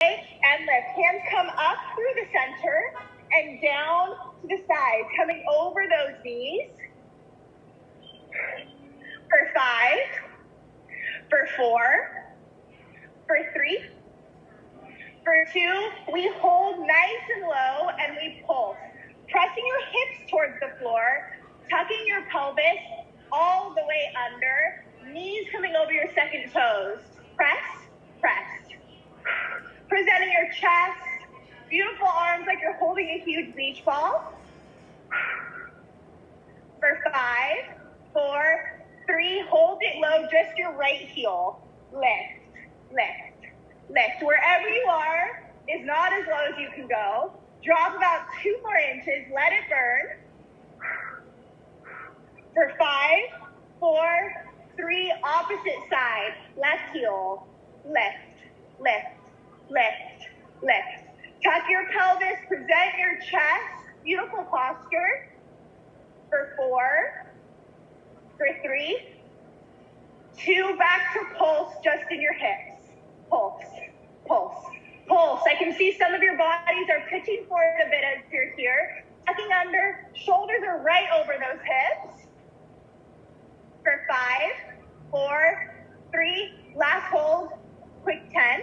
and lift. Hands come up through the center and down to the sides, coming over those knees. For 5, for 4, for 3, for 2, we hold nice and low and we pulse. Pressing your hips towards the floor, tucking your pelvis all the way under, knees coming over your second toes. Press, press. Presenting your chest, beautiful arms like you're holding a huge beach ball. For 5, 4, 3, hold it low, just your right heel. Lift, lift, lift. Wherever you are is not as low as you can go. Drop about 2 more inches, let it burn. For 5, 4, 3, opposite side, left heel. Lift, lift, lift, lift. Tuck your pelvis, present your chest, beautiful posture. For 4, for 3, 2, back to pulse just in your hips. Pulse, pulse, pulse. I can see some of your bodies are pitching forward a bit as you're here. Tucking under, shoulders are right over those hips. For 5, 4, 3, last hold, quick 10,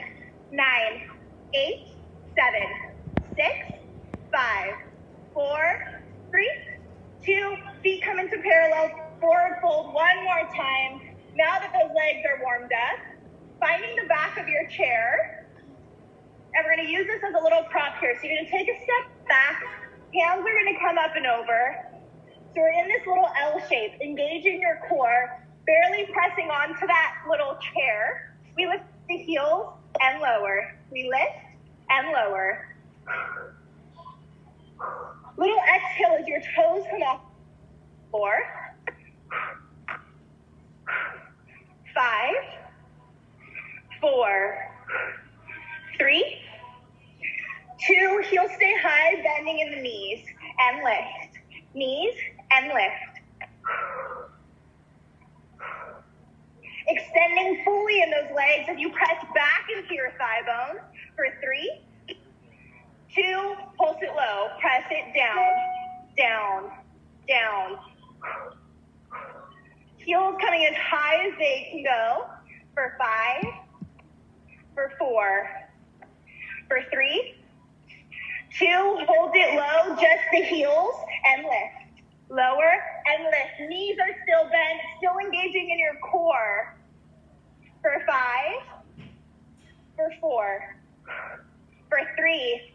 9, 8, 7, 6, 5, 4, 3, 2, feet come into parallel, forward fold one more time. Now that those legs are warmed up, finding the back of your chair, and we're going to use this as a little prop here. So you're going to take a step back, hands are going to come up and over. So we're in this little L shape, engaging your core, barely pressing onto that little chair. We lift the heels and lower. We lift and lower. Little exhale as your toes come off the floor. 5, 4, 3, 2, heels stay high, bending in the knees and lift. Knees and lift. Extending fully in those legs as you press back into your thigh bones. For 3, 2, pulse it low, press it down, down, down. Heels coming as high as they can go. For 5, for 4, for 3, 2, hold it low, just the heels, and lift. Lower and lift. Knees are still bent, still engaging in your core. For 5, for 4, for 3,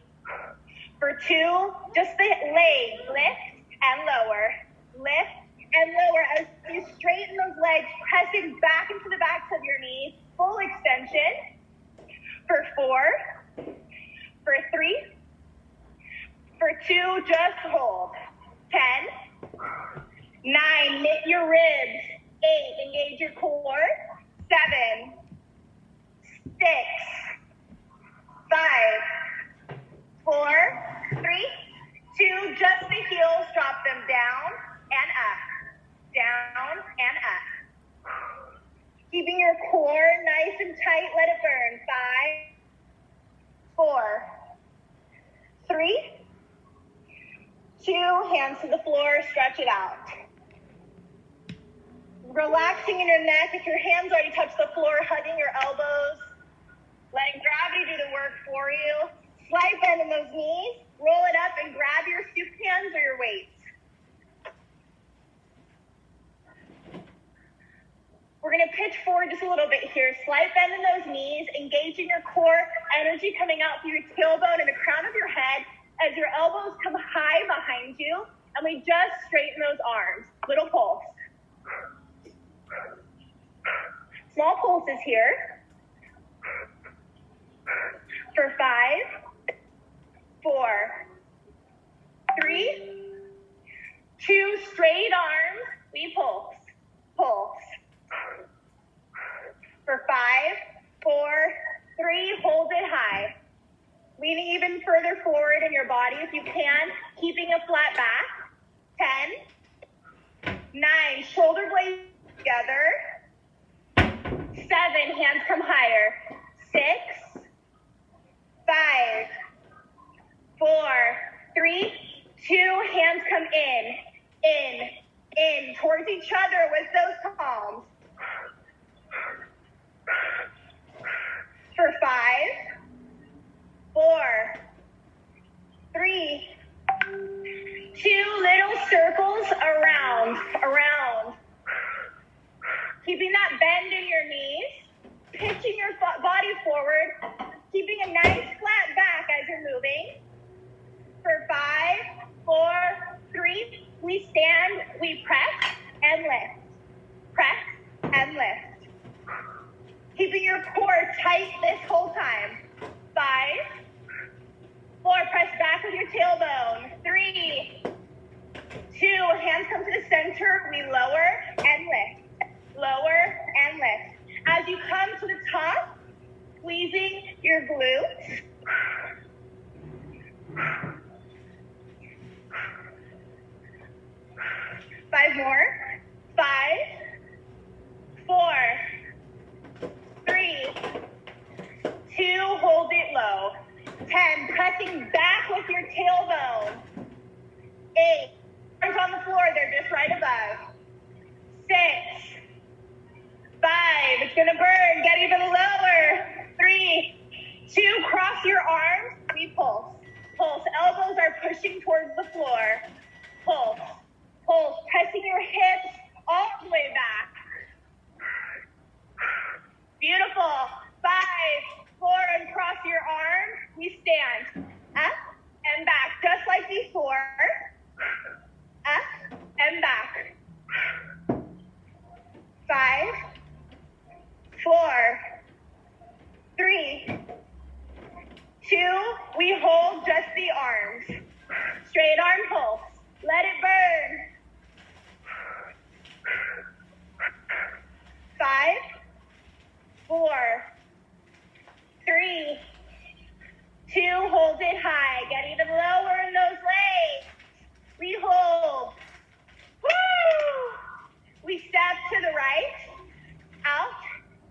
for 2, just the legs, lift and lower, lift and lower as you straighten those legs, pressing back into the backs of your knees, full extension. For 4, for 3, for 2, just hold. 10, 9, knit your ribs. 8, engage your core. 7, 6, 5, 4, 3, 2, just the heels, drop them down and up, down and up. Keeping your core nice and tight, let it burn. 5, 4, 3, 2, hands to the floor, stretch it out. Relaxing in your neck. If your hands already touch the floor, hugging your elbows, letting gravity do the work for you. Slight bend in those knees, roll it up and grab your soup cans or your weights. We're going to pitch forward just a little bit here. Slight bend in those knees, engaging your core, energy coming out through your tailbone and the crown of your head as your elbows come high behind you, and we just straighten those arms. Little pulse. Small pulses here. For 5, 4, 3, 2, straight arms, we pulse, pulse. For 5, 4, 3, hold it high. Leaning even further forward in your body if you can, keeping a flat back. 10, 9, shoulder blades together. 7, hands come higher. 6, stand, we press and lift. Press and lift. Keeping your core tight this whole time. 5, 4, press back with your tailbone. 3, 2, hands come to the center, we lower and lift. Lower and lift. As you come to the top, squeezing your glutes. 5 more. 5, 4, 3, 2, hold it low. 10, pressing back with your tailbone. 8, arms on the floor, they're just right above. 6, 5, it's gonna burn, get even lower. 3, 2, cross your arms, we pulse. Pulse, elbows are pushing towards the floor. Pulse, pulse, pressing your hips all the way back. Beautiful. 5, 4, and cross your arms. We stand up and back, just like before. Up and back. 5, 4, 3, 2, we hold just the arms. Straight arm pulse. Let it burn. 5, 4, 3, 2, hold it high. Get even lower in those legs. We hold. Woo! We step to the right, out,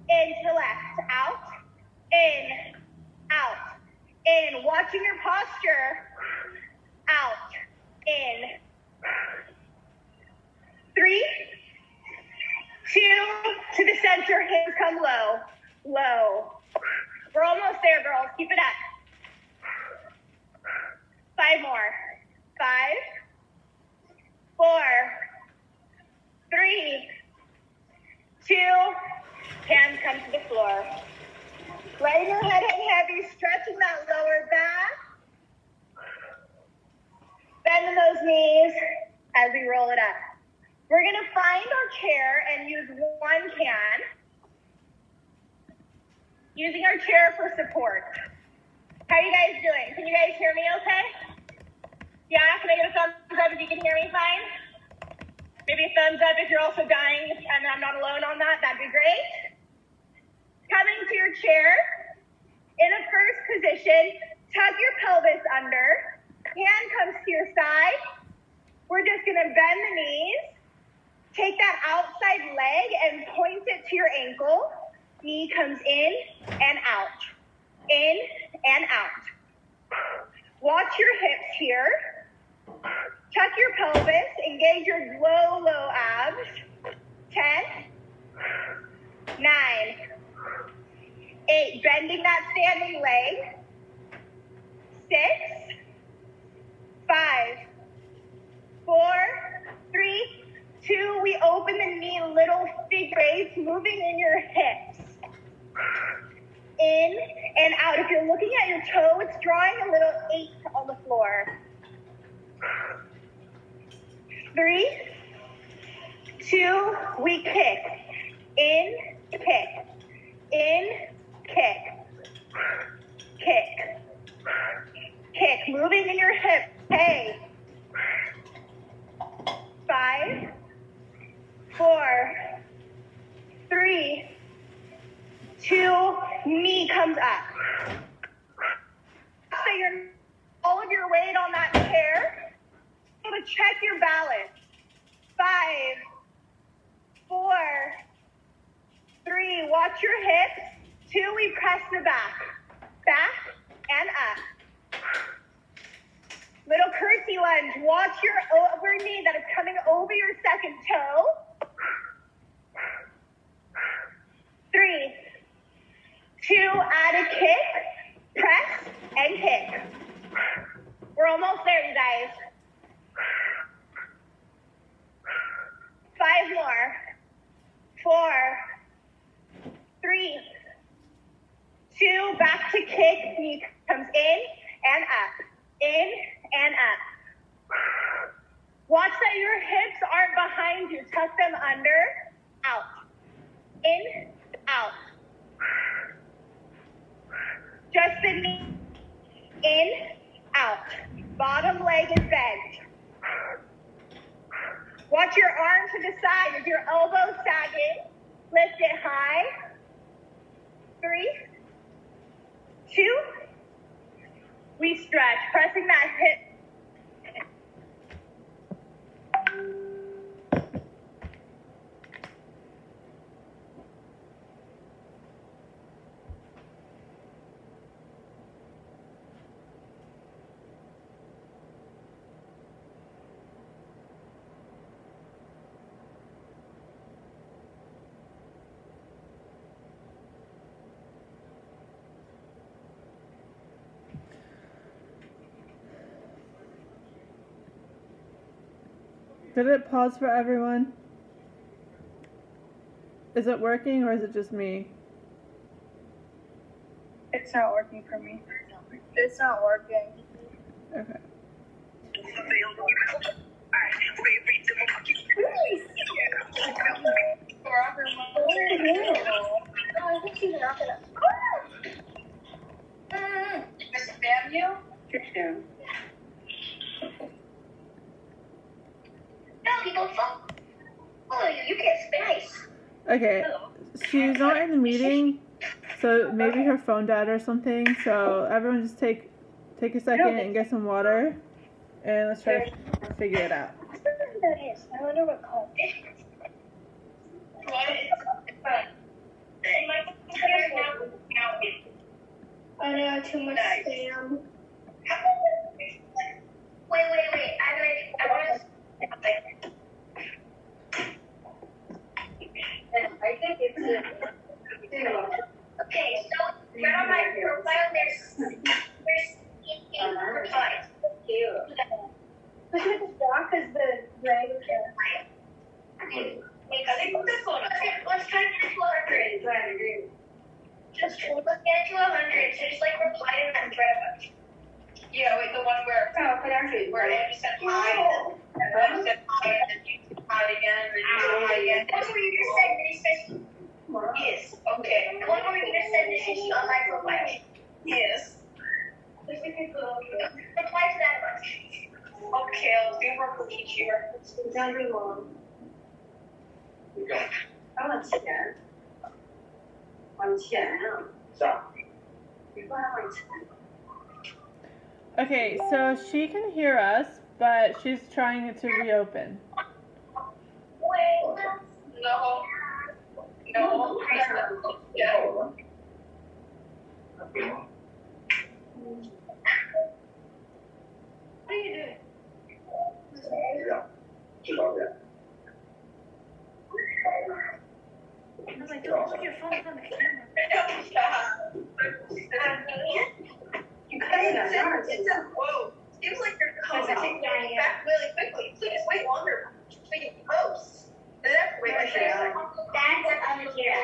in to the left, out, in, out, in. Watching your posture, out, in. 3, 2, to the center, hands come low, low. We're almost there, girls. Keep it up. 5 more. 5, 4, 3, 2, hands come to the floor. Letting your head hang heavy, stretching that lower back. Bending those knees as we roll it up. We're gonna find our chair and use one can. Using our chair for support. How are you guys doing? Can you guys hear me okay? Yeah, can I get a thumbs up if you can hear me fine? Maybe a thumbs up if you're also dying and I'm not alone on that. That'd be great. Coming to your chair. In a first position, tuck your pelvis under. Hand comes to your side. We're just gonna bend the knees. Take that outside leg and point it to your ankle. Knee comes in and out. In and out. Watch your hips here. Tuck your pelvis. Engage your low abs. 10, 9, 8. Bending that standing leg. 6, 5, 4, 3, 2. We open the knee, little figure eights, moving in your hips. In and out. If you're looking at your toe, it's drawing a little 8 on the floor. 3, 2, we kick. In, kick. In, kick. Kick. Kick. Moving in your hips. Hey. 5, 4, 3, 2, knee comes up. So you're all of your weight on that chair. So to check your balance. 5, 4, 3, watch your hips. 2, we press the back. Back and up. Little curtsy lunge. Watch your over knee that is coming over your second toe. 3, 2, add a kick, press, and kick. We're almost there, you guys. 5 more. 4, 3, 2, back to kick. Knee comes in and up. In and up. Watch that your hips aren't behind you. Tuck them under, out, in, out. Just the knee, in, out. Bottom leg is bent. Watch your arm to the side with your elbow sagging. Lift it high. 3, 2. We stretch, pressing that hip. Did it pause for everyone? Is it working or is it just me? It's not working for me. It's not working. Okay. Spam you? No, people follow you. You get space. Okay. She's not in the meeting, so maybe her phone died or something. So everyone just take a second and get some water, and let's try to figure it out. I don't know what that is. I wonder what called it. I know, too much spam. Wait. I want to. I think it's okay, so right on my profile there's replies. Cute. Look at the dock is the right. Let's try to get to 100. Let's get to 100. So just like reply to that thread. Yeah, wait, the one where Andrew said hi, and then said hi, and then you said hi again, and then you said hi again. That's where you just said this. Yes, okay. The one where you just said this is on my profile. Yes. Reply to that one. Okay, I'll do more cookie cheer. It's very long.往前啊。Okay, so she can hear us, but she's trying it to reopen. No. Yeah. What are you doing? I was like, don't put your phone on the camera. You guys, whoa. Seems like you're coming back really quickly. Please wait longer. Please post. That's way That's Amira.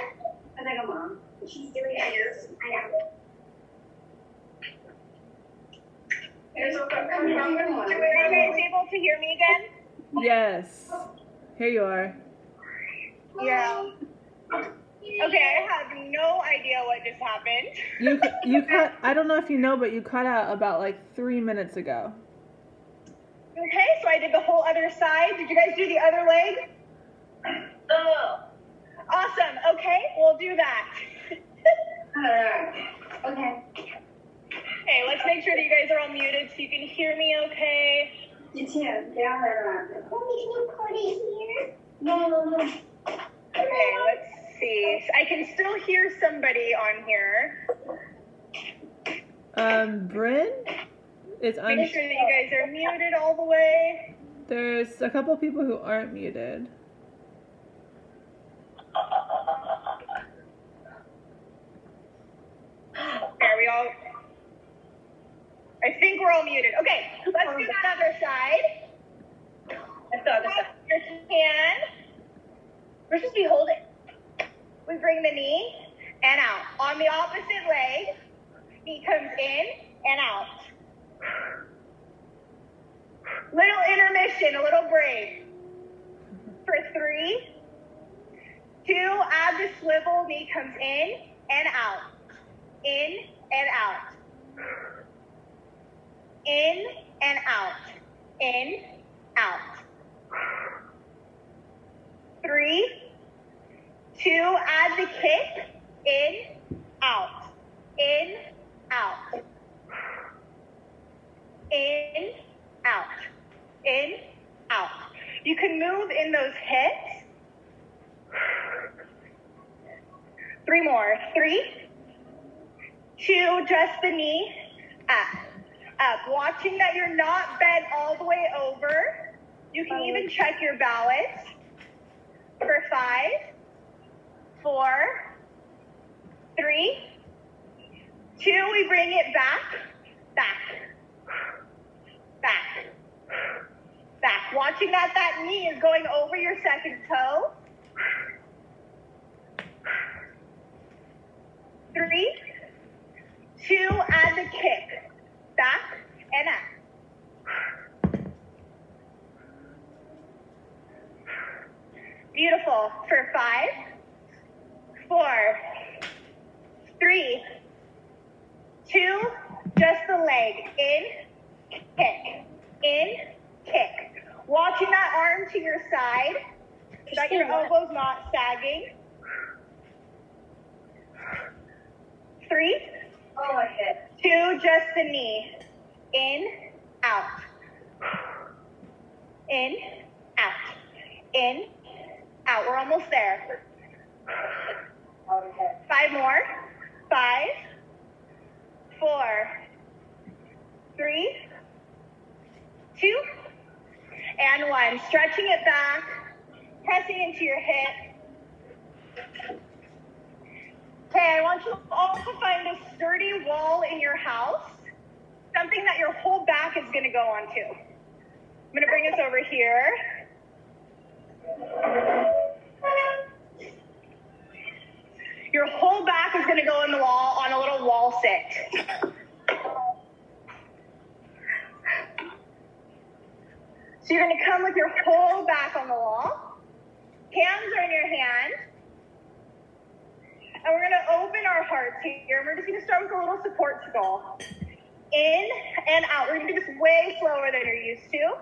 I think I'm on. She's doing it. I know. Are you guys able to hear me again? Yes. Here you are. Yeah. Okay, I have no idea what just happened. You cut. I don't know if you know, but you cut out about like 3 minutes ago. Okay, so I did the whole other side. Did you guys do the other leg? Oh. Awesome. Okay, we'll do that. Okay. Okay, let's make sure that you guys are all muted so you can hear me okay. No. Okay, let's see. I can still hear somebody on here. Bryn? It's Make sure that you guys are muted all the way. There's a couple people who aren't muted. Are we all? I think we're all muted. Okay, let's do that other side. Let's do the other side. Your hand. We're supposed to be holding. We bring the knee and out. On the opposite leg, knee comes in and out. Little intermission, a little break. For 3, 2, add the swivel, knee comes in and out. In and out. In and out. In, out. 3, 2, add the kick. In, out. In, out. In, out. In, out. You can move in those hips. 3 more. 3, 2, just the knee. Up. Up. Watching that you're not bent all the way over. You can even check your balance. For 5, 4, 3, 2, we bring it back, back, back, back. Watching that knee is going over your second toe. 3, 2, add the kick, back and up. Beautiful. For 5, 4, 3, 2, just the leg. In, kick. In, kick. Watching that arm to your side so that your elbow's not sagging. 3, 2, just the knee. In, out. In, out. In, out. We're almost there. 5 more. 5, 4, 3, 2, and 1. Stretching it back, pressing into your hip. Okay, I want you all to find a sturdy wall in your house, something that your whole back is going to go onto. I'm going to bring us over here. Your whole back is going to go in the wall on a little wall sit. So you're going to come with your whole back on the wall. Hands are in your hand. And we're going to open our hearts here. We're just going to start with a little support skull. In and out. We're going to do this way slower than you're used to.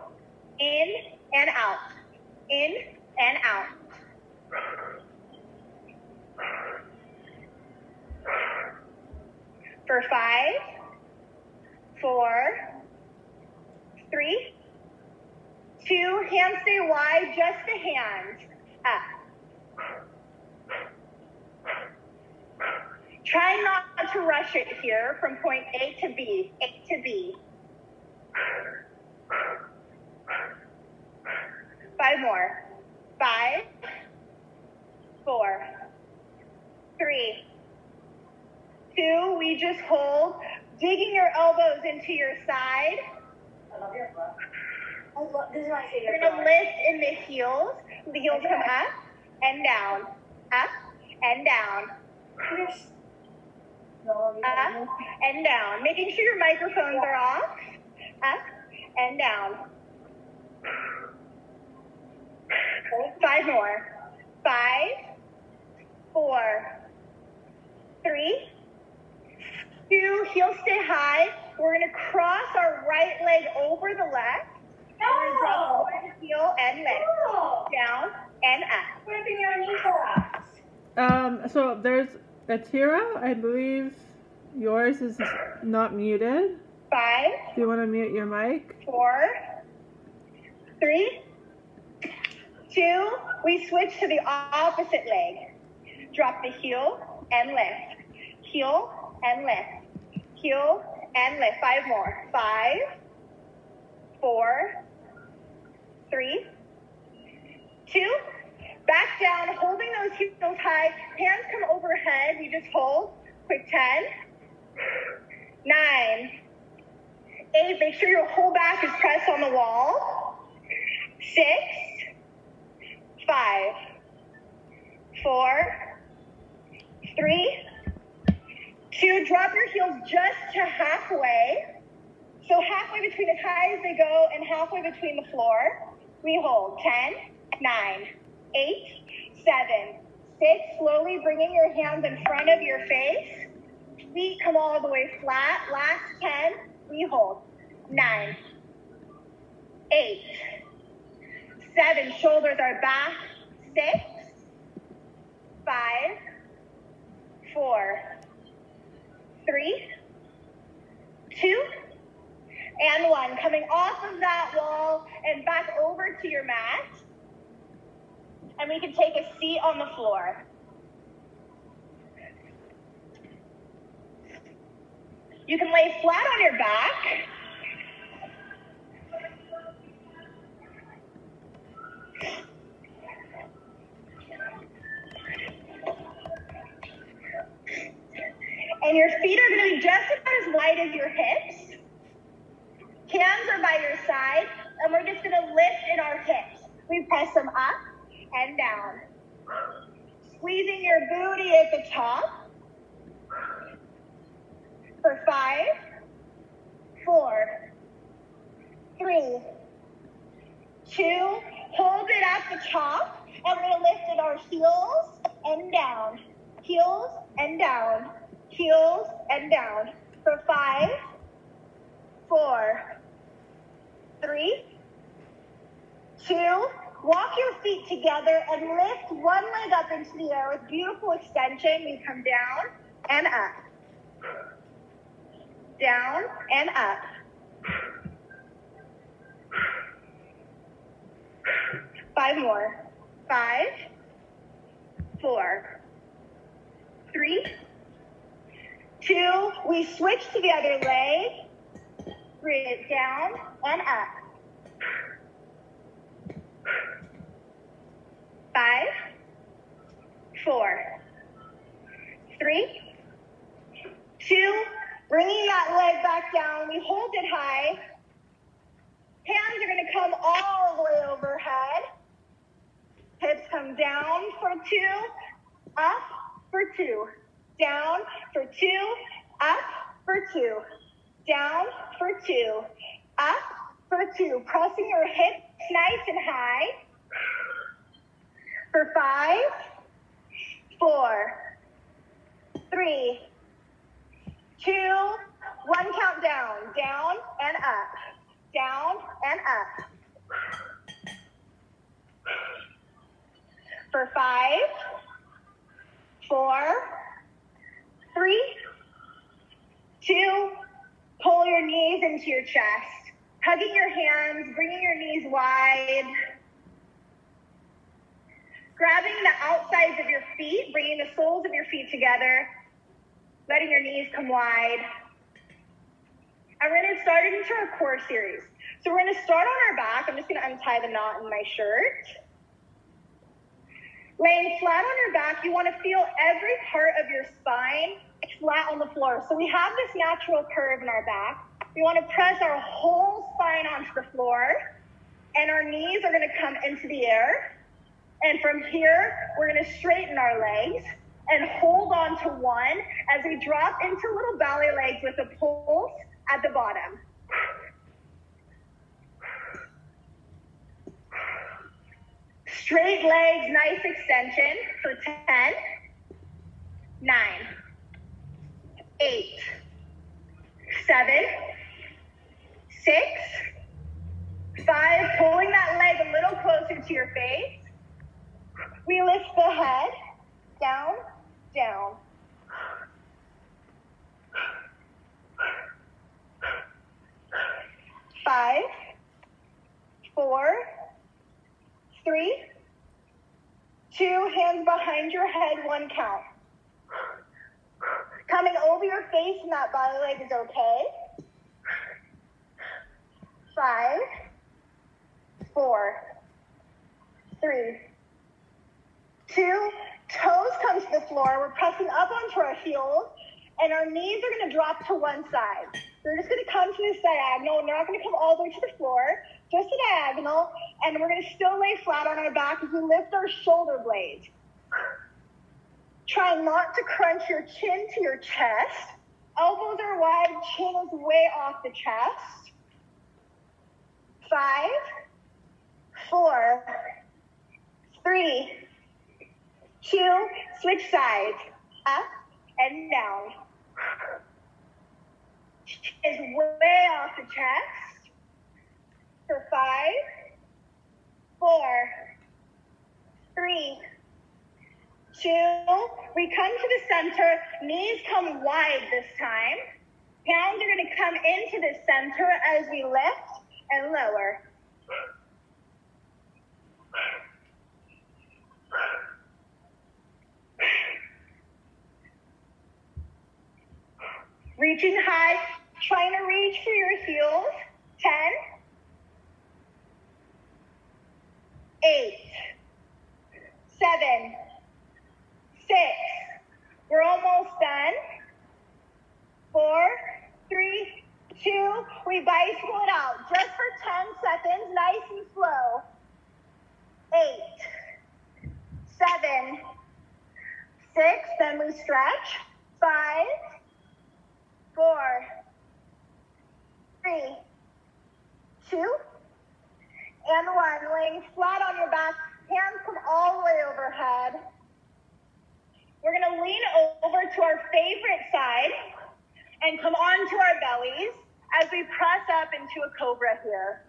In and out. In and out. For 5, 4, 3, 2, hands stay wide, just the hands. Up. Try not to rush it here from point A to B. A to B. 5 more. 5, 4, 3, 2, we just hold, digging your elbows into your side. I love your book. This is my favorite. You're going to lift in the heels. The heels come up and down. Up and down. Up and down. Making sure your microphones are off. Up and down. 5 more. 5, 4, 3, 2, heels stay high. We're going to cross our right leg over the left. We're going to drop the heel and lift. Down and up. Flipping your kneecaps. So there's Atira, I believe yours is not muted. 5. Do you want to mute your mic? 4, 3, 2. We switch to the opposite leg. Drop the heel and lift. Heel and lift. Heel and lift. 5 more. 5, 4, 3, 2. Back down, holding those heels high. Hands come overhead. We just hold. Quick 10, 9, 8. Make sure your whole back is pressed on the wall. 6, 5, 4, 3, 2. Drop your heels just to halfway. So halfway between as high as they go and halfway between the floor, we hold 10, 9, 8, 7, 6. Slowly bringing your hands in front of your face. Feet come all the way flat. Last 10, we hold 9, 8, 7. Shoulders are back. 6, 5, 4, 3, 2, and 1. Coming off of that wall and back over to your mat. And we can take a seat on the floor. You can lay flat on your back. And your feet are going to be just about as wide as your hips. Hands are by your side, and we're just going to lift in our hips. We press them up and down. Squeezing your booty at the top. For 5, 4, 3, 2. Hold it at the top, and we're going to lift in our heels and down. Heels and down. Heels and down. For 5, 4, 3, 2. Walk your feet together and lift one leg up into the air with beautiful extension. We come down and up. Down and up. 5 more. 5, 4, 3, 2. We switch to the other leg. Bring it down and up. 5, 4, 3, 2. Bringing that leg back down. We hold it high. Hands are going to come all the way overhead. Hips come down for 2, up for 2, down for 2, up for 2, down for 2, up for 2. Pressing your hips nice and high. For 5, 4, 3, 2, 1. Count down. Down and up. Down and up. For 5, 4, 3, 2. Pull your knees into your chest. Hugging your hands, bringing your knees wide. Grabbing the outsides of your feet, bringing the soles of your feet together. Letting your knees come wide. And we're going to start into our core series. So we're going to start on our back. I'm just going to untie the knot in my shirt. Laying flat on your back, you want to feel every part of your spine flat on the floor. So we have this natural curve in our back. We want to press our whole spine onto the floor. And our knees are going to come into the air. And from here, we're going to straighten our legs and hold on to one as we drop into little ballet legs with a pulse at the bottom. Straight legs, nice extension for 10, 9, 8, 7, 6, 5. Pulling that leg a little closer to your face. We lift the head, down, down. 5, 4, 3, 2. Hands behind your head, 1 count. Coming over your face and that body leg is okay. 5, 4, 3, 2. Toes come to the floor. We're pressing up onto our heels, and our knees are going to drop to one side. They're just going to come to this diagonal, and they're not going to come all the way to the floor, just a diagonal, and we're going to still lay flat on our back as we lift our shoulder blades. Try not to crunch your chin to your chest. Elbows are wide, chin is way off the chest. 5, 4, 3, 2, switch sides, up and down. Chin is way off the chest. For 5, 4, 3, 2, we come to the center, knees come wide this time. Hands are going to come into the center as we lift and lower. Reaching high, trying to reach for your heels. 10, 8, 7, 6. We're almost done. 4, 3, 2. We bicycle it out just for 10 seconds, nice and slow. 8, 7, 6. Then we stretch. 5, 4, 3, 2, and 1. Laying flat on your back. Hands come all the way overhead. We're going to lean over to our favorite side and come onto our bellies as we press up into a cobra here.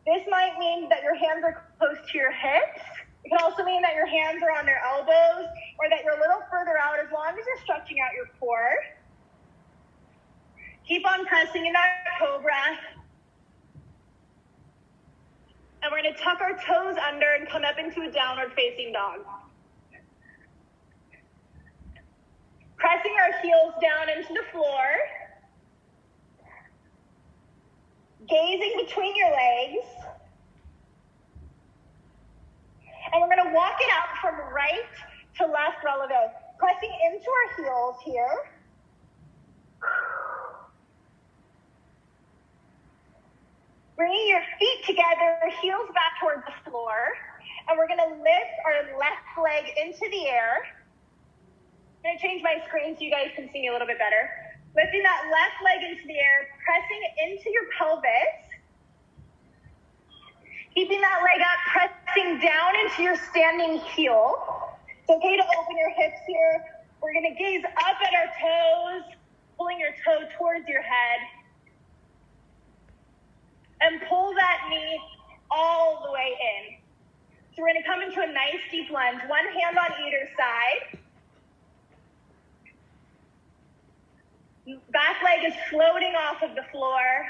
This might mean that your hands are close to your hips. It can also mean that your hands are on their elbows or that you're a little further out as long as you're stretching out your core. Keep on pressing in that cobra. And we're going to tuck our toes under and come up into a downward facing dog. Pressing our heels down into the floor. Gazing between your legs. And we're going to walk it out from right to left releve. Pressing into our heels here. Bringing your feet together, heels back towards the floor. And we're going to lift our left leg into the air. I'm going to change my screen so you guys can see me a little bit better. Lifting that left leg into the air, pressing into your pelvis. Keeping that leg up, pressing down into your standing heel. It's okay to open your hips here. We're going to gaze up at our toes, pulling your toe towards your head. And pull that knee all the way in. So we're going to come into a nice deep lunge. One hand on either side. Back leg is floating off of the floor.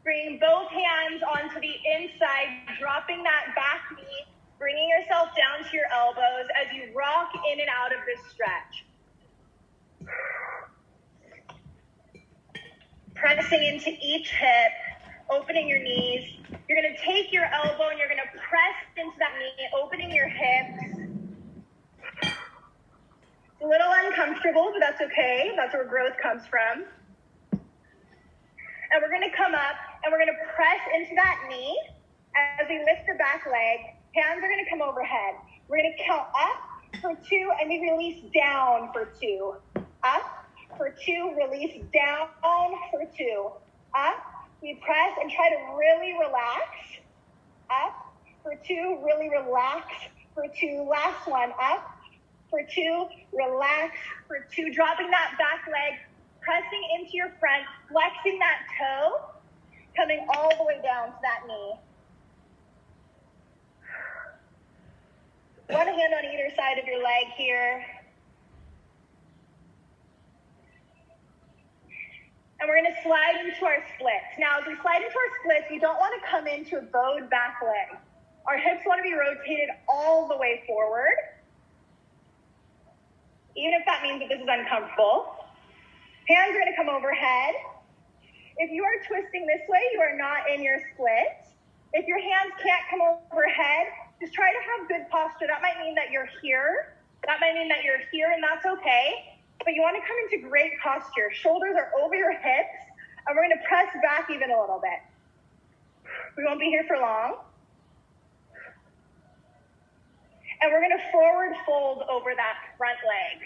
Bringing both hands onto the inside, dropping that back knee, bringing yourself down to your elbows as you rock in and out of this stretch. Pressing into each hip, opening your knees. You're going to take your elbow and you're going to press into that knee, opening your hips. A little uncomfortable, but that's okay. That's where growth comes from. And we're going to come up and we're going to press into that knee as we lift the back leg. Hands are going to come overhead. We're going to count up for 2 and we release down for 2. Up for 2, release down for 2. Up, we press and try to really relax. Up for 2, really relax for 2. Last one, up. For 2, relax for 2, dropping that back leg, pressing into your front, flexing that toe, coming all the way down to that knee. One hand on either side of your leg here. And we're going to slide into our splits. Now, as we slide into our splits, we don't want to come into a bowed back leg. Our hips want to be rotated all the way forward. Even if that means that this is uncomfortable. Hands are going to come overhead. If you are twisting this way, you are not in your split. If your hands can't come overhead, just try to have good posture. That might mean that you're here. That might mean that you're here, and that's okay. But you want to come into great posture. Shoulders are over your hips, and we're going to press back even a little bit. We won't be here for long. And we're going to forward fold over that front leg.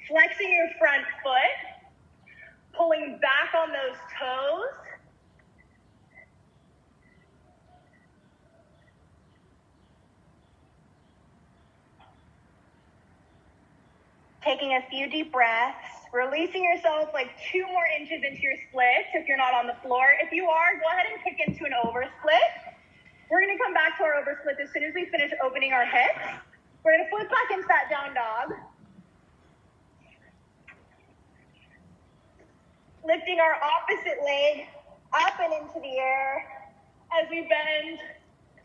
Flexing your front foot, pulling back on those toes. Taking a few deep breaths, releasing yourself like 2 more inches into your splits if you're not on the floor. If you are, go ahead and kick into an oversplit. We're gonna come back to our oversplit as soon as we finish opening our hips. We're gonna flip back into that down dog. Lifting our opposite leg up and into the air as we bend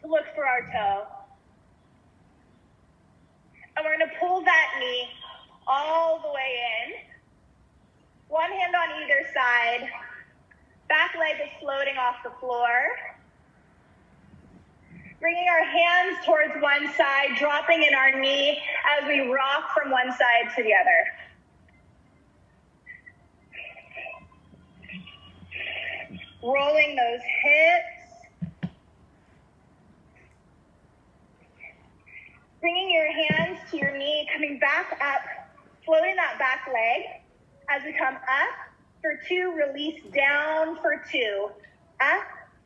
to look for our toe. And we're gonna pull that knee all the way in. One hand on either side. Back leg is floating off the floor. Bringing our hands towards one side, dropping in our knee as we rock from one side to the other. Rolling those hips. Bringing your hands to your knee, coming back up, floating that back leg. As we come up for 2, release down for 2. Up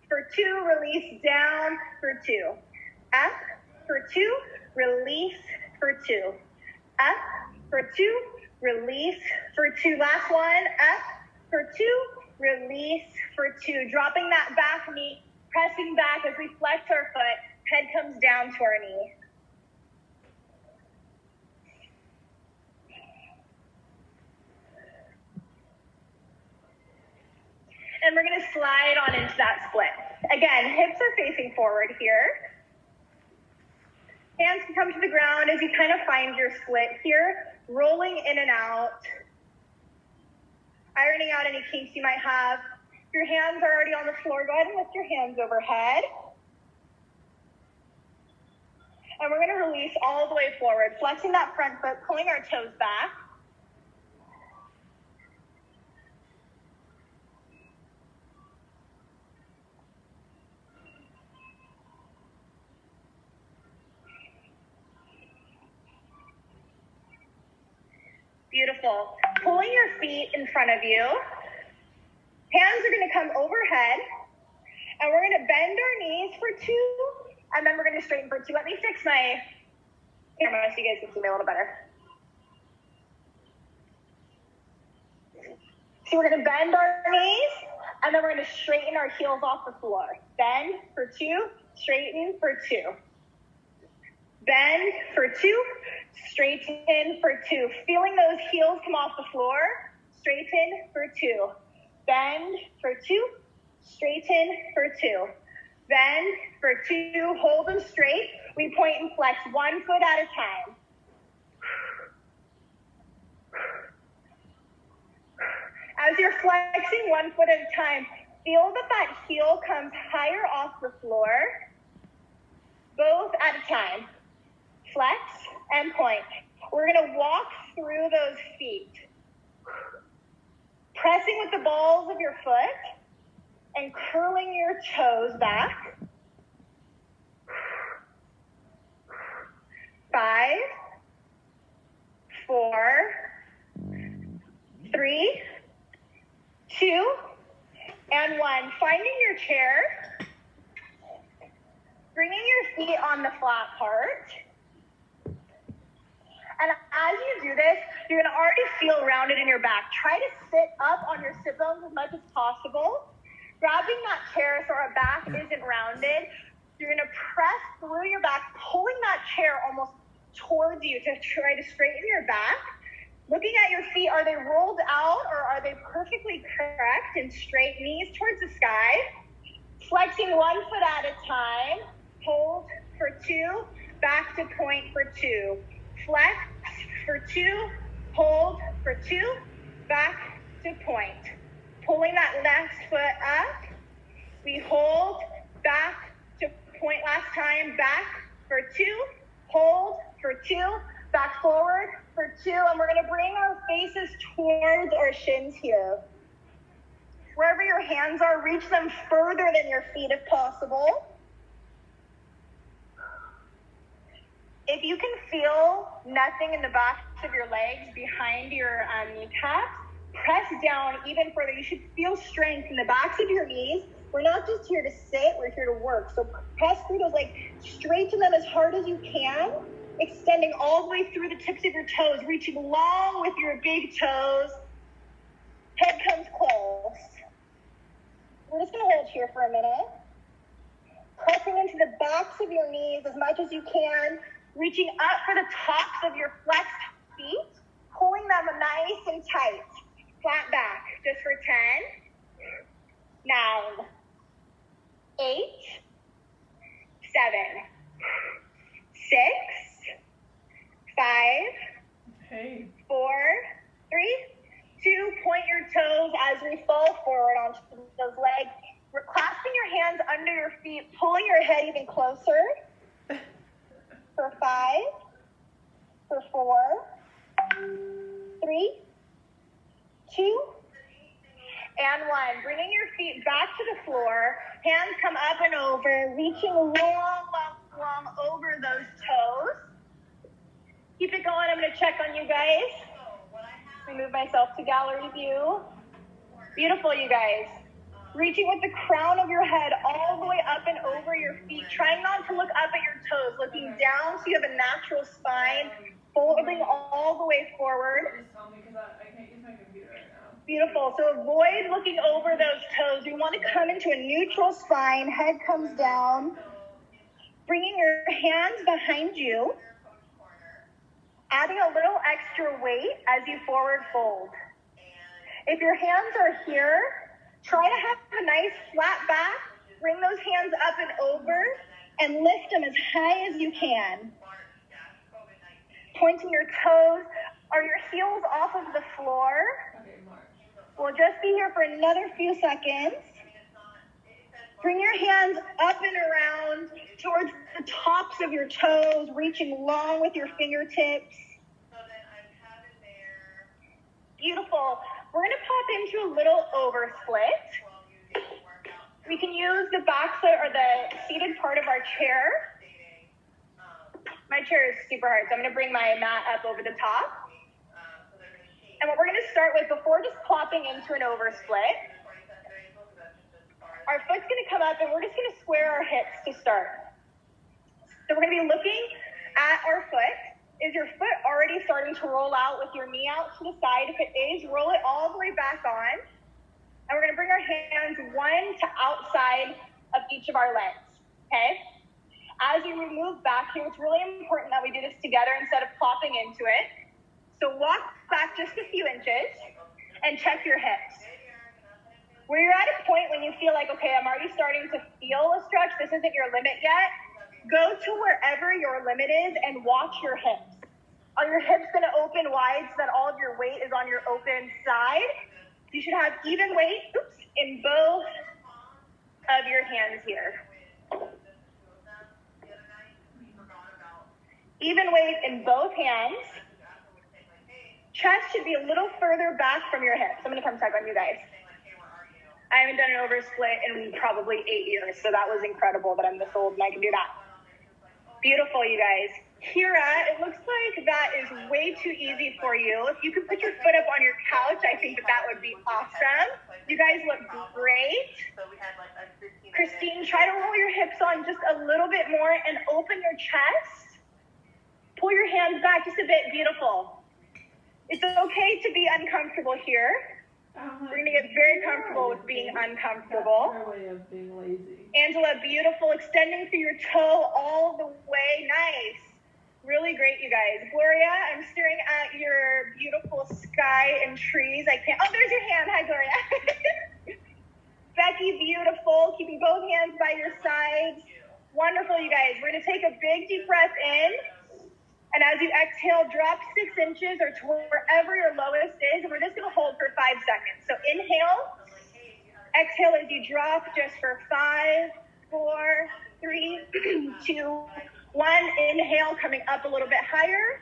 for 2, release down for 2. Up for 2, release for 2. Up for 2, release for 2. Last one, up for 2, release for 2. Dropping that back knee, pressing back as we flex our foot, head comes down to our knee. And we're gonna slide on into that split. Again, hips are facing forward here. Hands can come to the ground as you kind of find your split here, rolling in and out, ironing out any kinks you might have. If your hands are already on the floor, go ahead and lift your hands overhead. And we're gonna release all the way forward, flexing that front foot, pulling our toes back. Beautiful. Pulling your feet in front of you. Hands are gonna come overhead. And we're gonna bend our knees for 2. And then we're gonna straighten for 2. Let me fix my camera so you guys can see me a little better. So we're gonna bend our knees. And then we're gonna straighten our heels off the floor. Bend for 2, straighten for 2. Bend for 2, straighten for 2. Feeling those heels come off the floor, straighten for 2. Bend for 2, straighten for 2. Bend for 2, hold them straight. We point and flex 1 foot at a time. As you're flexing 1 foot at a time, feel that heel comes higher off the floor, both at a time. Flex and point. We're gonna walk through those feet. Pressing with the balls of your foot and curling your toes back. 5, 4, 3, 2, and 1. Finding your chair. Bringing your feet on the flat part. And as you do this, you're gonna already feel rounded in your back. Try to sit up on your sit bones as much as possible. Grabbing that chair so our back isn't rounded. You're gonna press through your back, pulling that chair almost towards you to try to straighten your back. Looking at your feet, are they rolled out or are they perfectly correct and straight? Knees towards the sky. Flexing 1 foot at a time. Hold for 2, back to point for 2. Flex for 2, hold for 2, back to point. Pulling that left foot up. We hold, back to point last time, back for 2, hold for 2, back forward for 2, and we're gonna bring our faces towards our shins here. Wherever your hands are, reach them further than your feet if possible. If you can feel nothing in the backs of your legs behind your kneecaps, press down even further. You should feel strength in the backs of your knees. We're not just here to sit, we're here to work. So press through those legs, straighten them as hard as you can, extending all the way through the tips of your toes, reaching long with your big toes. Head comes close. We're just going to hold here for a minute. Pressing into the backs of your knees as much as you can, reaching up for the tops of your flexed feet, pulling them nice and tight. Flat back, just for 10, 9, 8, 7, 6, 5, 4, 3, 2. Point your toes as we fall forward onto those legs. We're clasping your hands under your feet, pulling your head even closer. For 5, for 4, 3, 2, and 1. Bringing your feet back to the floor. Hands come up and over, reaching long over those toes. Keep it going. I'm going to check on you guys. Let me move myself to gallery view. Beautiful, you guys. Reaching with the crown of your head all the way up and over your feet. Trying not to look up at your toes. Looking down so you have a natural spine. Folding all the way forward. Beautiful. So avoid looking over those toes. We want to come into a neutral spine. Head comes down. Bringing your hands behind you. Adding a little extra weight as you forward fold. If your hands are here, try to have a nice flat back. Bring those hands up and over and lift them as high as you can. Pointing your toes. Are your heels off of the floor? We'll just be here for another few seconds. Bring your hands up and around towards the tops of your toes, reaching long with your fingertips. Beautiful. We're going to pop into a little over split. We can use the back foot or the seated part of our chair. My chair is super hard, so I'm going to bring my mat up over the top. And what we're going to start with, before just plopping into an over split, our foot's going to come up and we're just going to square our hips to start. So we're going to be looking at our foot. Is your foot already starting to roll out with your knee out to the side? If it is, roll it all the way back on. And we're going to bring our hands one to outside of each of our legs, okay? As you move back here, it's really important that we do this together instead of plopping into it. So walk back just a few inches and check your hips. Where you're at a point when you feel like, okay, I'm already starting to feel a stretch, this isn't your limit yet, go to wherever your limit is and watch your hips. Are your hips going to open wide so that all of your weight is on your open side? You should have even weight in both of your hands here. Even weight in both hands. Chest should be a little further back from your hips. I'm going to come check on you guys. I haven't done an over split in probably 8 years, so that was incredible that I'm this old and I can do that. Beautiful, you guys. Kira, it looks like that is way too easy for you. If you could put your foot up on your couch, I think that would be awesome. You guys look great. Christine, try to roll your hips on just a little bit more and open your chest. Pull your hands back just a bit. Beautiful. It's okay to be uncomfortable here. We're going to get very comfortable with being uncomfortable. Angela, beautiful. Extending through your toe all the way. Nice. Really great, you guys. Gloria, I'm staring at your beautiful sky and trees. Oh, there's your hand. Hi, Gloria. Becky, beautiful. Keeping both hands by your sides. Wonderful, you guys. We're going to take a big, deep breath in. And as you exhale, drop 6 inches or to wherever your lowest is. And we're just going to hold for 5 seconds. So inhale. Exhale as you drop just for 5, 4, 3, 2, 1. Inhale, coming up a little bit higher.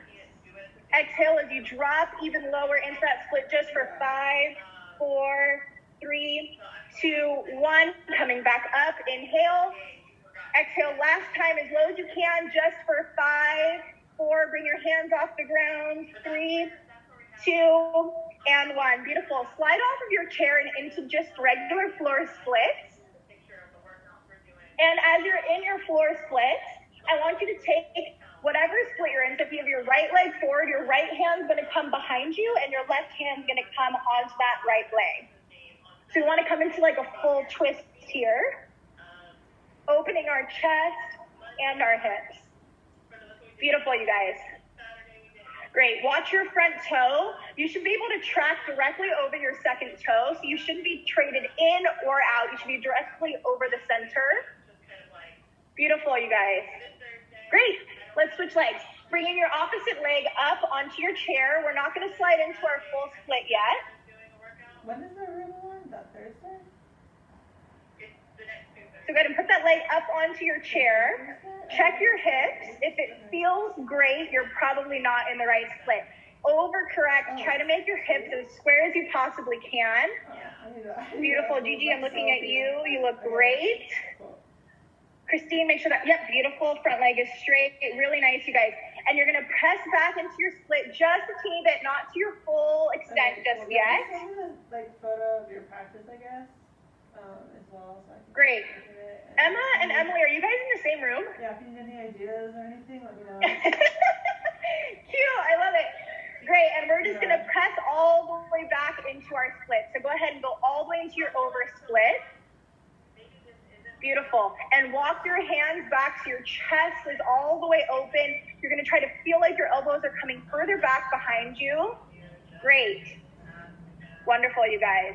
Exhale as you drop even lower into that split just for 5, 4, 3, 2, 1. Coming back up. Inhale. Exhale last time as low as you can just for 5, 4, bring your hands off the ground. 3, 2, and 1. Beautiful. Slide off of your chair and into just regular floor splits. And as you're in your floor splits, I want you to take whatever split you're in. So if you have your right leg forward, your right hand's going to come behind you, and your left hand's going to come onto that right leg. So we want to come into like a full twist here, opening our chest and our hips. Beautiful, you guys. Great. Watch your front toe. You should be able to track directly over your second toe. So you shouldn't be traded in or out. You should be directly over the center. Beautiful, you guys. Great. Let's switch legs. Bringing your opposite leg up onto your chair. We're not going to slide into our full split yet. When is the room one? That Thursday? So go ahead and put that leg up onto your chair. Check your hips. If it feels great, you're probably not in the right split. Overcorrect. Try to make your hips as square as you possibly can. Beautiful. Gigi, I'm looking at you. You look great. Christine, make sure that, yep, beautiful. Front leg is straight. Really nice, you guys. And you're going to press back into your split just a teeny bit, not to your full extent just yet. Like photo of your practice, I guess, as well. So I can Great. Emma and Emily, are you guys in the same room? Yeah, if you need any ideas or anything, let me know. Cute, I love it. Great, and we're just gonna press all the way back into our split. So go ahead and go all the way into your over split. Beautiful. And walk your hands back so your chest is all the way open. You're gonna try to feel like your elbows are coming further back behind you. Great. Wonderful, you guys.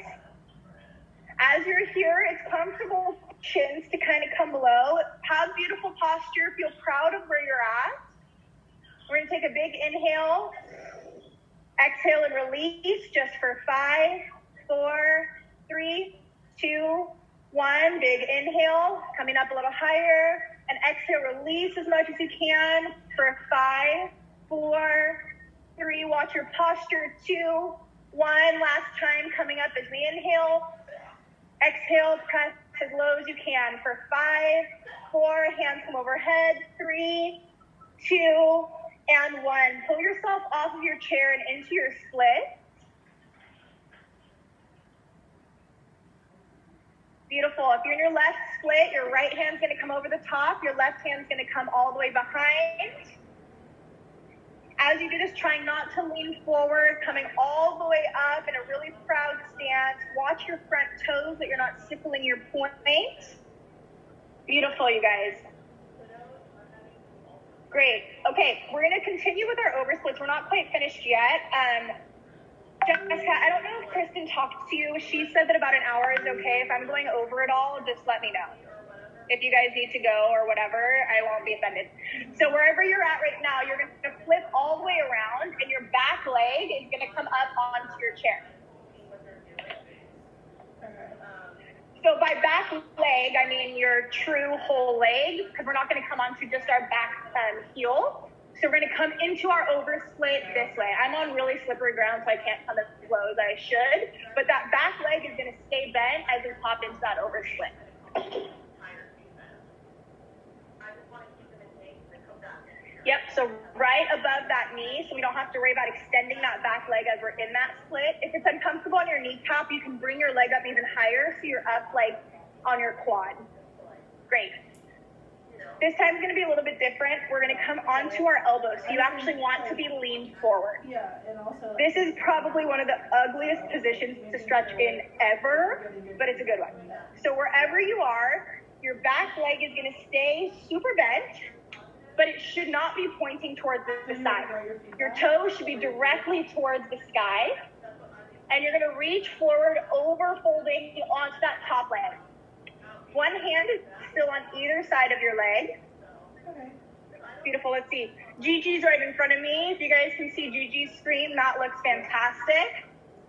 As you're here, it's comfortable chins to kind of come below. Have beautiful posture. Feel proud of where you're at. We're going to take a big inhale. Exhale and release just for 5, 4, 3, 2, 1. Big inhale. Coming up a little higher. And exhale, release as much as you can for 5, 4, 3. Watch your posture. 2, 1. Last time coming up as we inhale. Exhale, press as low as you can for 5, 4, hands come overhead, 3, 2, and 1. Pull yourself off of your chair and into your split. Beautiful. If you're in your left split, your right hand's going to come over the top, your left hand's going to come all the way behind. As you do this, trying not to lean forward, coming all the way up in a really proud stance. Watch your front toes that you're not stippling your point. Beautiful, you guys. Great. Okay, we're going to continue with our over splits. We're not quite finished yet. Jessica, I don't know if Kristen talked to you. She said that about an hour is okay. If I'm going over it all, just let me know. If you guys need to go or whatever, I won't be offended. So wherever you're at right now, you're going to flip all the way around, and your back leg is going to come up onto your chair. So by back leg, I mean your true whole leg, because we're not going to come onto just our back heel. So we're going to come into our over split this way. I'm on really slippery ground, so I can't come as low as I should. But that back leg is going to stay bent as we pop into that over split. Yep, so right above that knee, so we don't have to worry about extending that back leg as we're in that split. If it's uncomfortable on your kneecap, you can bring your leg up even higher so you're up like on your quad. Great. This time is going to be a little bit different. We're going to come onto our elbows. So you actually want to be leaned forward. Yeah, and also this is probably one of the ugliest positions to stretch in ever, but it's a good one. So wherever you are, your back leg is going to stay super bent, but it should not be pointing towards the side. Your toes should be directly towards the sky, and you're going to reach forward, over folding onto that top leg. One hand is still on either side of your leg. okay. Beautiful. Let's see. Gigi's right in front of me. If you guys can see Gigi's screen, that looks fantastic.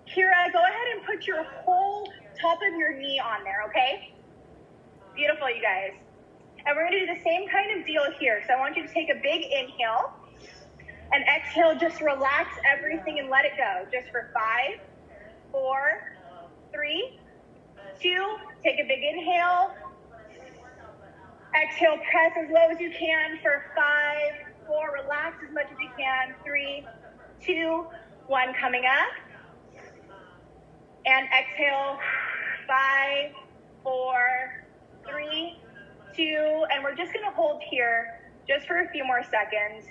Kira, go ahead and put your whole top of your knee on there, okay? Beautiful, you guys. And we're going to do the same kind of deal here. So I want you to take a big inhale and exhale. Just relax everything and let it go. Just for 5, 4, 3, 2. Take a big inhale. Exhale, press as low as you can for 5, 4, relax as much as you can. 3, 2, 1, coming up. And exhale. 5, 4, 3, 2, and we're just gonna hold here just for a few more seconds.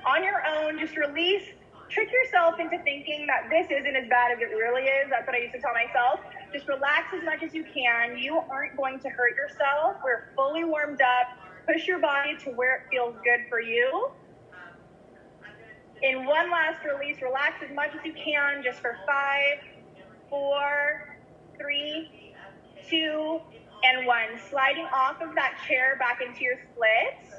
On your own, just release. Trick yourself into thinking that this isn't as bad as it really is. That's what I used to tell myself. Just relax as much as you can. You aren't going to hurt yourself. We're fully warmed up. Push your body to where it feels good for you. In one last release, relax as much as you can, just for 5, 4, 3, 2, and 1. Sliding off of that chair back into your splits.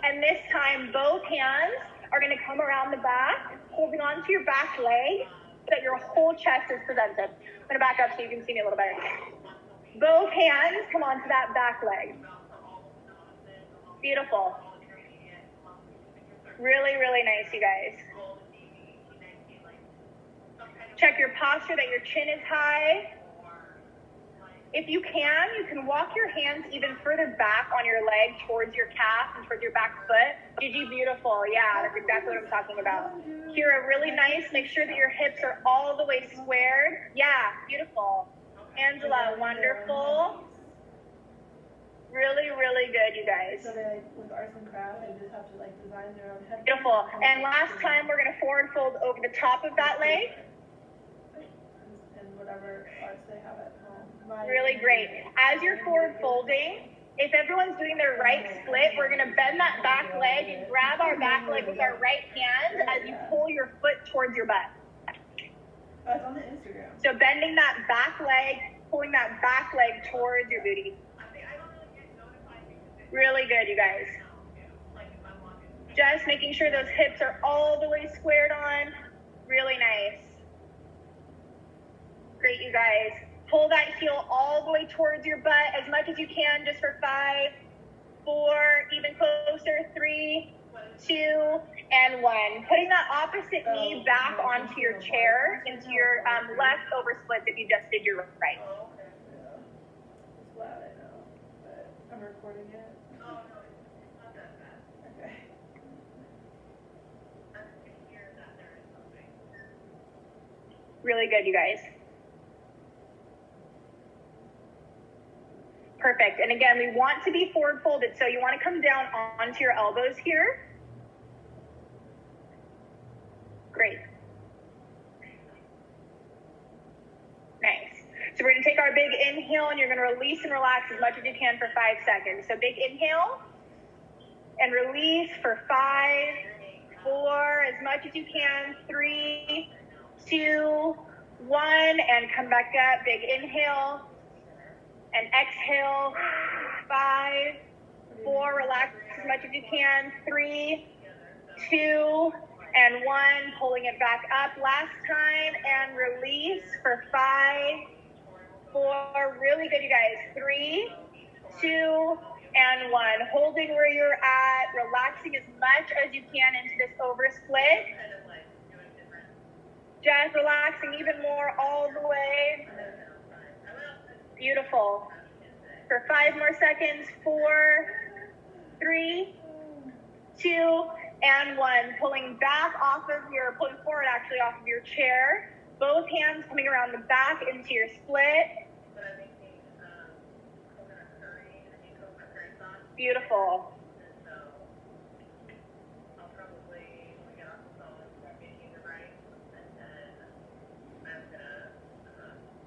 And this time, both hands are going to come around the back, holding on to your back leg so that your whole chest is presented. I'm going to back up so you can see me a little better. Both hands come onto that back leg. Beautiful. Really, really nice, you guys. Check your posture that your chin is high. If you can walk your hands even further back on your leg towards your calf and towards your back foot. Gigi, beautiful. Yeah, that's exactly what I'm talking about. Kira, really nice. Make sure that your hips are all the way squared. Yeah, beautiful. Angela, wonderful. Really, really good, you guys. So they with arts and crafts, they just have to design their own head. Beautiful. And last time, we're gonna forward fold over the top of that leg. And whatever arts they have at home. Really great. As you're forward folding, if everyone's doing their right split, we're going to bend that back leg and grab our back leg with our right hand as you pull your foot towards your butt. Oh, it's on the Instagram. So bending that back leg, pulling that back leg towards your booty. Really good, you guys. Just making sure those hips are all the way squared on. Really nice. Great, you guys. Pull that heel all the way towards your butt as much as you can, just for 5, 4, even closer, 3, 2, and 1. Putting that opposite knee back onto your chair, into your left over splits if you just did your right. Yeah. It's loud, I know, but I'm recording it. Oh, no, it's not that bad. Okay. I can hear that there is something. Really good, you guys. Perfect. And again, we want to be forward folded, so you want to come down onto your elbows here. Great. Nice. So we're going to take our big inhale, and you're going to release and relax as much as you can for 5 seconds. So big inhale, and release for 5, 4, as much as you can, 3, 2, 1, and come back up. Big inhale. And exhale, 5, 4, relax as much as you can, 3, 2, and 1, pulling it back up last time, and release for 5, 4, really good, you guys, 3, 2, and 1, holding where you're at, relaxing as much as you can into this over split, just relaxing even more all the way. Beautiful. For 5 more seconds, 4, 3, 2, and 1. Pulling back pulling forward actually off of your chair. Both hands coming around the back into your split. Beautiful.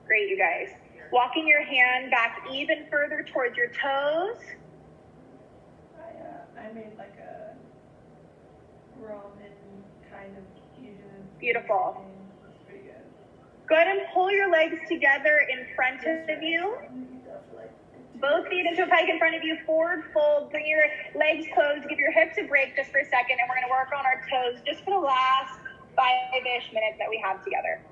Great, you guys. Walking your hand back even further towards your toes. I made a ramen kind of fusion. Beautiful. It's pretty good. Go ahead and pull your legs together in front of you. Both feet into a pike in front of you. Forward fold. Bring your legs closed. Give your hips a break just for a second. And we're going to work on our toes just for the last 5-ish minutes that we have together.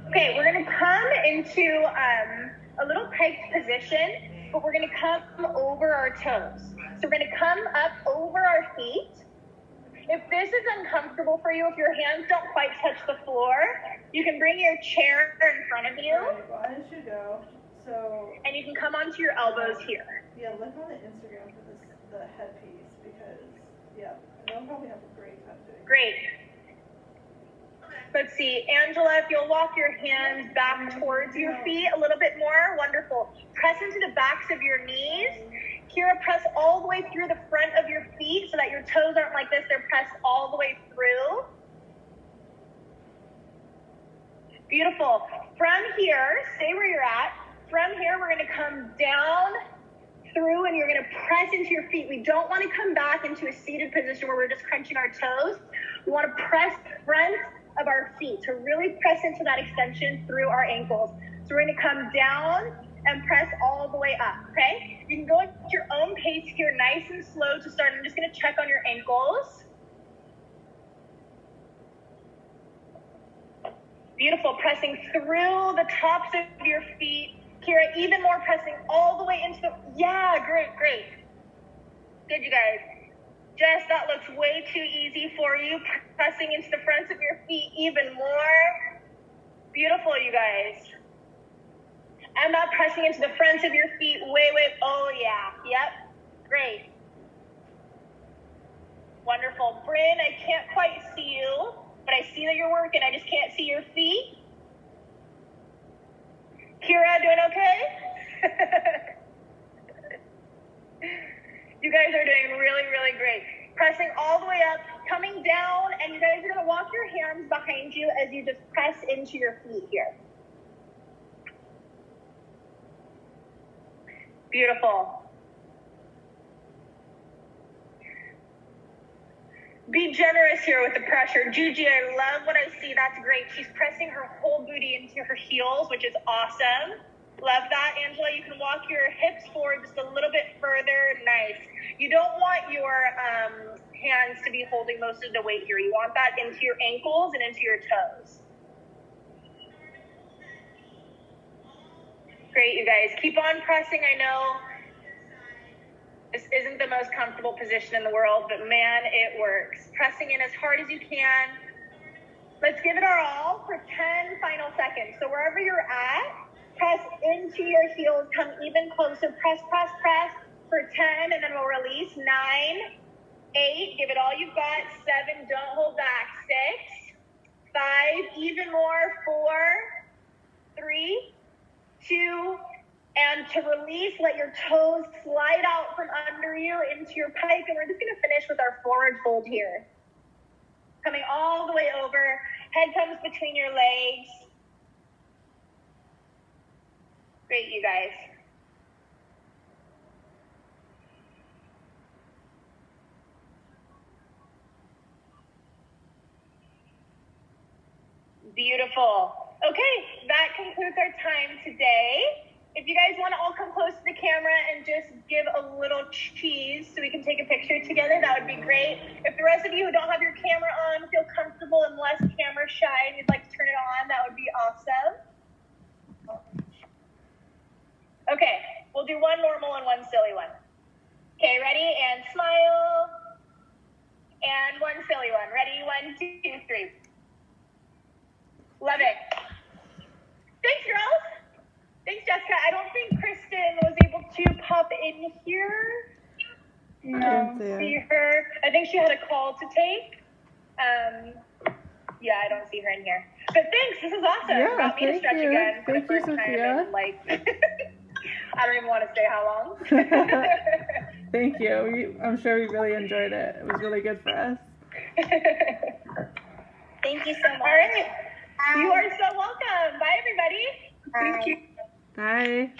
Okay, we're going to come into a little piked position, but we're going to come over our toes. So we're going to come up over our feet. If this is uncomfortable for you, if your hands don't quite touch the floor, you can bring your chair in front of you. Right, well, as you go. So. And you can come onto your elbows here. Yeah, look on the Instagram for the headpiece because, yeah, they'll probably have a great time doing it. Great. Let's see, Angela, if you'll walk your hands back towards your feet a little bit more. Wonderful. Press into the backs of your knees. Kira, press all the way through the front of your feet so that your toes aren't like this. They're pressed all the way through. Beautiful. From here, stay where you're at. From here, we're going to come down through and you're going to press into your feet. We don't want to come back into a seated position where we're just crunching our toes. We want to press the front of our feet to really press into that extension through our ankles. So we're going to come down and press all the way up, okay? You can go at your own pace here, nice and slow to start. I'm just going to check on your ankles. Beautiful, pressing through the tops of your feet. Kira, even more pressing all the way into the, yeah, great, great. Good, you guys. Jess, that looks way too easy for you. Pressing into the fronts of your feet even more. Beautiful, you guys. And not pressing into the fronts of your feet. Oh, yeah. Yep. Great. Wonderful. Bryn, I can't quite see you, but I see that you're working. I just can't see your feet. Kira, doing okay? You guys are doing really, really great. Pressing all the way up, coming down, and you guys are going to walk your hands behind you as you just press into your feet here. Beautiful. Be generous here with the pressure. Gigi, I love what I see. That's great. She's pressing her whole booty into her heels, which is awesome. Love that. Angela, you can walk your hips forward just a little bit further. Nice. You don't want your hands to be holding most of the weight here. You want that into your ankles and into your toes. Great, you guys. Keep on pressing. I know this isn't the most comfortable position in the world, but man, it works. Pressing in as hard as you can. Let's give it our all for 10 final seconds. So wherever you're at, press into your heels, come even closer. Press, press, press for 10, and then we'll release. 9, 8, give it all you've got. 7, don't hold back. 6, 5, even more. 4, 3, 2, and to release, let your toes slide out from under you into your pike, and we're just going to finish with our forward fold here. Coming all the way over, head comes between your legs. Great, you guys. Beautiful. Okay, that concludes our time today. If you guys want to all come close to the camera and just give a little cheese so we can take a picture together, that would be great. If the rest of you who don't have your camera on feel comfortable and less camera shy and you'd like to turn it on, that would be awesome. Okay, we'll do one normal and one silly one. Okay, ready? And smile. And one silly one. Ready? 1, 2, 3. Love it. Thanks, girls. Thanks, Jessica. I don't think Kristen was able to pop in here. No, see her. I think she had a call to take. Yeah, I don't see her in here. But thanks. This is awesome. Yeah, Got me to stretch again for the Thank you, first time Sophia. in, like, I don't even want to say how long. Thank you. I'm sure we really enjoyed it. It was really good for us. Thank you so much. All right. You are so welcome. Bye, everybody. Bye. Thank you. Bye.